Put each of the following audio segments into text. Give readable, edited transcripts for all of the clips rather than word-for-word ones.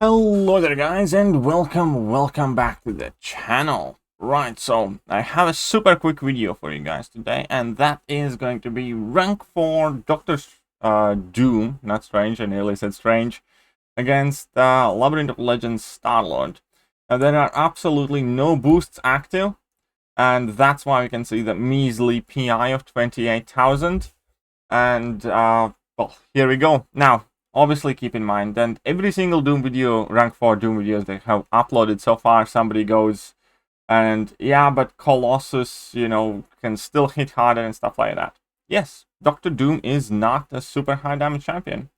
Hello there guys, and welcome back to the channel. Right, so I have a super quick video for you guys today, and that is going to be rank 4 Doctor Doom, not Strange, I nearly said Strange, against Labyrinth of Legends Star-Lord. There are absolutely no boosts active, and that's why we can see the measly PI of 28,000. And well, here we go. Now, obviously keep in mind that every single Doom video, rank 4 Doom videos they have uploaded so far, somebody goes, and yeah, but Colossus, you know, can still hit harder and stuff like that. Yes, Dr. Doom is not a super high damage champion.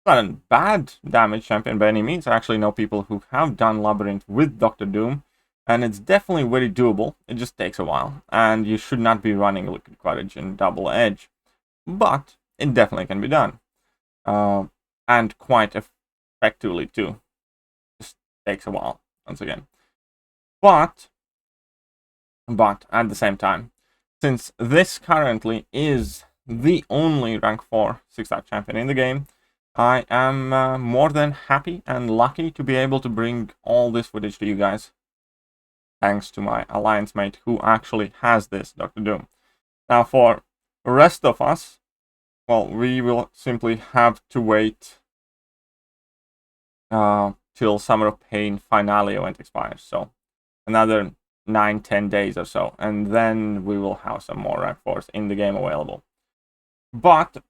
Not a bad damage champion by any means. I actually know people who have done Labyrinth with Dr. Doom, and it's definitely very doable. It just takes a while, and you should not be running Liquid Courage and Double Edge. But it definitely can be done. And quite effectively too. Just takes a while, once again. But at the same time, since this currently is the only rank 4 6-star champion in the game, I am more than happy and lucky to be able to bring all this footage to you guys. Thanks to my alliance mate who actually has this, Dr. Doom. Now for the rest of us, well, we will simply have to wait till Summer of Pain finale event expires. So another 9-10 days or so, and then we will have some more rank 4s in the game available. But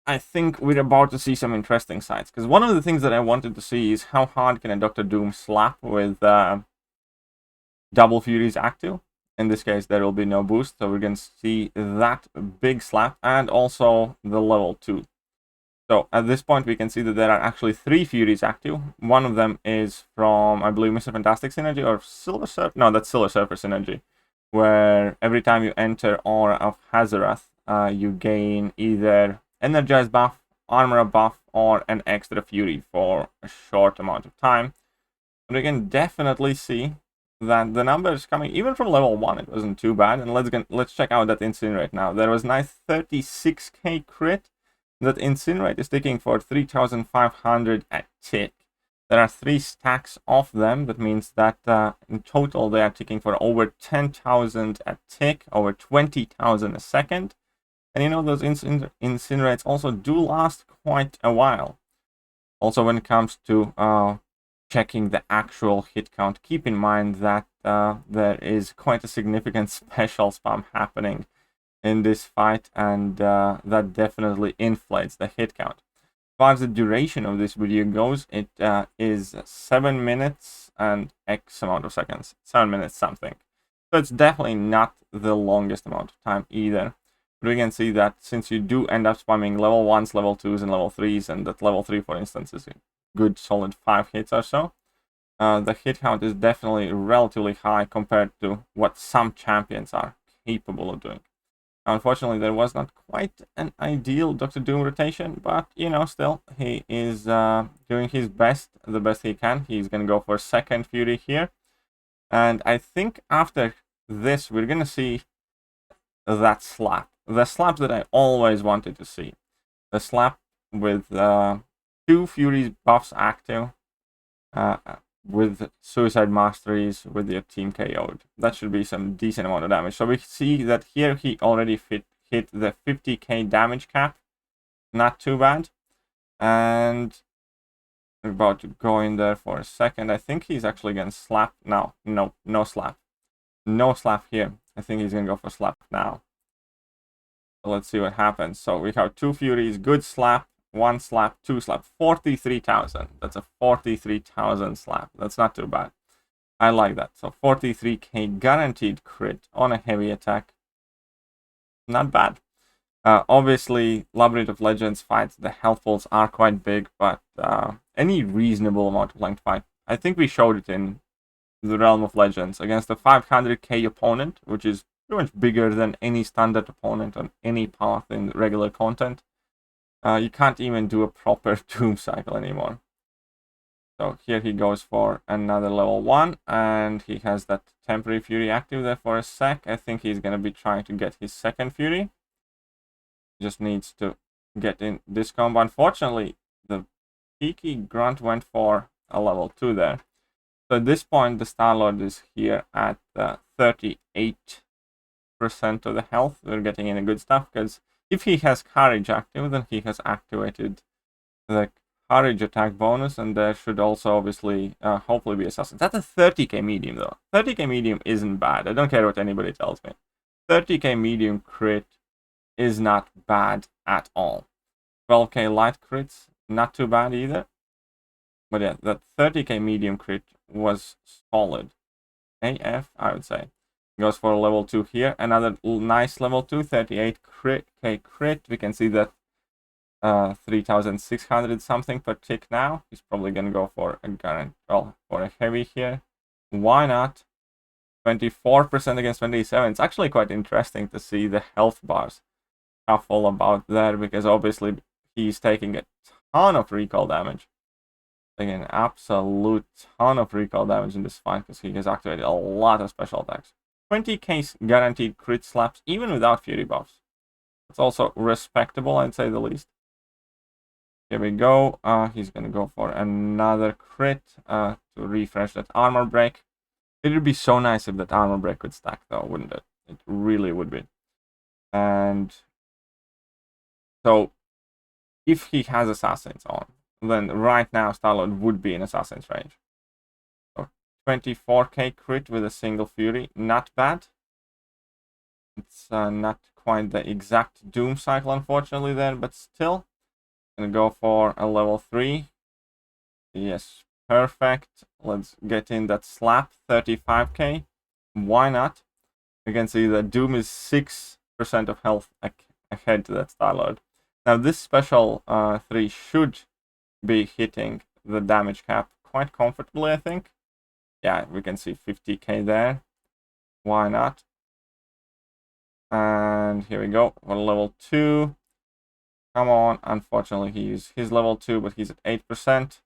I think we're about to see some interesting sights, because one of the things that I wanted to see is how hard can a Dr. Doom slap with Double Furies active. In this case, there will be no boost, so we're going to see that big slap, and also the level 2. So at this point, we can see that there are actually 3 Furies active. One of them is from, I believe, Mr. Fantastic synergy, or Silver Surfer. No, that's Silver Surfer synergy, where every time you enter Aura of Hazorath, you gain either Energize buff, Armor buff, or an extra Fury for a short amount of time. And we can definitely see that the number is coming even from level 1. It wasn't too bad. And let's check out that Incinerate now. There was nice 36k crit. That Incinerate is ticking for 3,500 a tick. There are 3 stacks of them. That means that in total they are ticking for over 10,000 a tick, over 20,000 a second. And you know, those Incinerates also do last quite a while. Also, when it comes to checking the actual hit count, keep in mind that there is quite a significant special spam happening in this fight, and that definitely inflates the hit count. As far as the duration of this video goes, it is 7 minutes and X amount of seconds. 7 minutes something. So it's definitely not the longest amount of time either. But we can see that since you do end up spamming level 1s, level 2s, and level 3s, and that level 3, for instance, is a good solid 5 hits or so, the hit count is definitely relatively high compared to what some champions are capable of doing. Unfortunately, there was not quite an ideal Dr. Doom rotation, but, you know, still, he is doing his best, the best he can. He's going to go for second Fury here. And I think after this, we're going to see that slap. The slap that I always wanted to see. The slap with 2 Furies buffs active, with Suicide Masteries, with your team KO'd. That should be some decent amount of damage. So we see that here he already hit the 50k damage cap. Not too bad. And we're about to go in there for a second. I think he's actually going to slap. No slap. No slap here. I think he's going to go for slap now. So let's see what happens. So we have 2 Furies, good slap. 1 slap, 2 slap, 43,000. That's a 43,000 slap. That's not too bad. I like that. So 43k guaranteed crit on a heavy attack. Not bad. Obviously, Labyrinth of Legends fights, the health pools are quite big, but any reasonable amount of length fight. I think we showed it in the Realm of Legends against a 500k opponent, which is pretty much bigger than any standard opponent on any path in regular content. You can't even do a proper Doom cycle anymore. So here he goes for another level 1, and he has that temporary Fury active there for a sec. I think he's going to be trying to get his second Fury. Just needs to get in this combo. Unfortunately, the Peaky Grunt went for a level 2 there. So at this point, the Star-Lord is here at 38% of the health. We're getting in a good stuff, because if he has Courage active, then he has activated the Courage attack bonus, and there should also obviously, hopefully be Assassin. That's a 30k medium though. 30k medium isn't bad. I don't care what anybody tells me. 30k medium crit is not bad at all. 12k light crits, not too bad either. But yeah, that 30k medium crit was solid. AF, I would say. Goes for a level 2 here. Another nice level 2, 38k crit. We can see that 3,600 something per tick now. He's probably gonna go for a for a heavy here. Why not? 24% against 27. It's actually quite interesting to see the health bars shuffle about there, because obviously he's taking a ton of recall damage. Taking an absolute ton of recall damage in this fight, because he has activated a lot of special attacks. 20k guaranteed crit slaps, even without fury buffs. It's also respectable, I'd say the least. Here we go. He's gonna go for another crit to refresh that armor break. It would be so nice if that armor break could stack, though, wouldn't it? It really would be. And so, if he has assassins on, then right now Star-Lord would be in assassin's range. So 24k crit with a single fury, not bad. It's not quite the exact doom cycle, unfortunately, there, but still. Gonna go for a level 3. Yes, perfect. Let's get in that slap, 35k. Why not? You can see that doom is 6% of health ahead to that Star-Lord. Now this special 3 should be hitting the damage cap quite comfortably, I think. Yeah, we can see 50k there. Why not? And here we go for level 2. Come on. Unfortunately, he's level 2, but he's at 8%.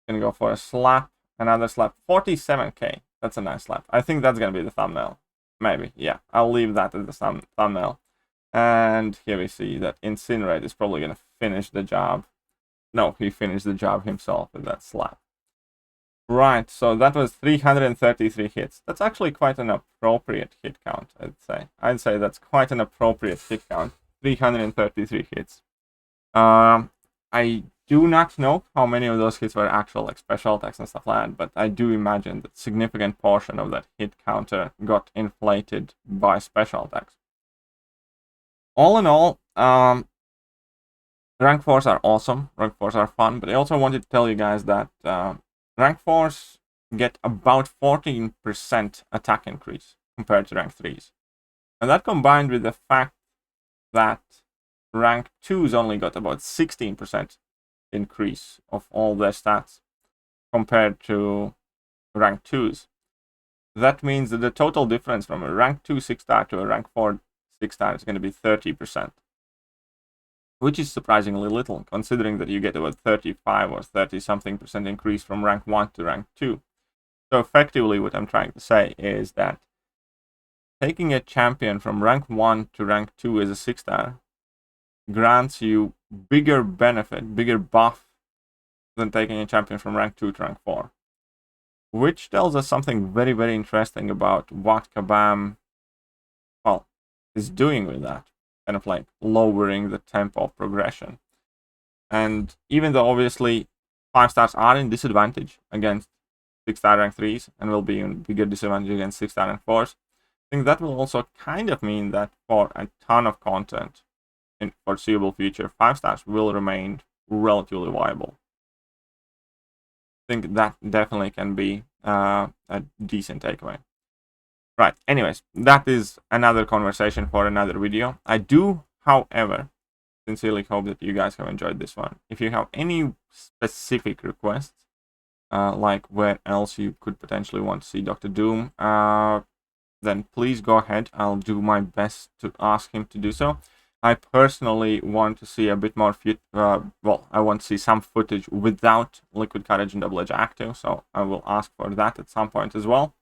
Gonna go for a slap. Another slap. 47k. That's a nice slap. I think that's gonna be the thumbnail. Maybe. Yeah, I'll leave that as the thumbnail. And here we see that Incinerate is probably gonna finish the job. No, he finished the job himself with that slap. Right, so that was 333 hits. That's actually quite an appropriate hit count, I'd say. I'd say that's quite an appropriate hit count. 333 hits. I do not know how many of those hits were actual like special attacks and stuff like that, but I do imagine that significant portion of that hit counter got inflated by special attacks. All in all, rank 4s are awesome, rank 4s are fun, but I also wanted to tell you guys that rank 4s get about 14% attack increase compared to rank 3s. And that combined with the fact that rank 2s only got about 16% increase of all their stats compared to rank 2s. That means that the total difference from a rank 2 6-star to a rank 4 6-star is going to be 30%. Which is surprisingly little, considering that you get about 35 or 30-something% increase from rank 1 to rank 2. So effectively what I'm trying to say is that taking a champion from rank 1 to rank 2 as a 6-star grants you bigger benefit, bigger buff than taking a champion from rank 2 to rank 4. Which tells us something very, very interesting about what Kabam, well, is doing with that. Kind of like lowering the tempo of progression. And even though obviously 5-stars are in disadvantage against 6-star rank 3s and will be in bigger disadvantage against 6-star rank 4s, I think that will also kind of mean that for a ton of content in foreseeable future, 5-stars will remain relatively viable. I think that definitely can be a decent takeaway. Right, anyways, that is another conversation for another video. I do, however, sincerely hope that you guys have enjoyed this one. If you have any specific requests, like where else you could potentially want to see Dr. Doom, then please go ahead. I'll do my best to ask him to do so. I personally want to see a bit more, I want to see some footage without Liquid Courage and Double Edge active, so I will ask for that at some point as well.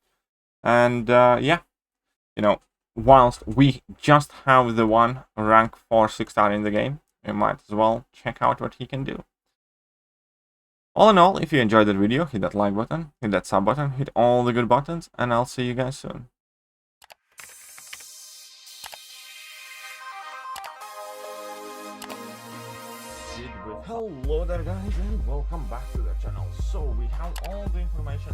And yeah, you know, whilst we just have the one rank 4 6-star in the game, we might as well check out what he can do. All in all, if you enjoyed that video, hit that like button, hit that sub button, hit all the good buttons, and I'll see you guys soon. Hello there guys, and welcome back to the channel. So we have all the information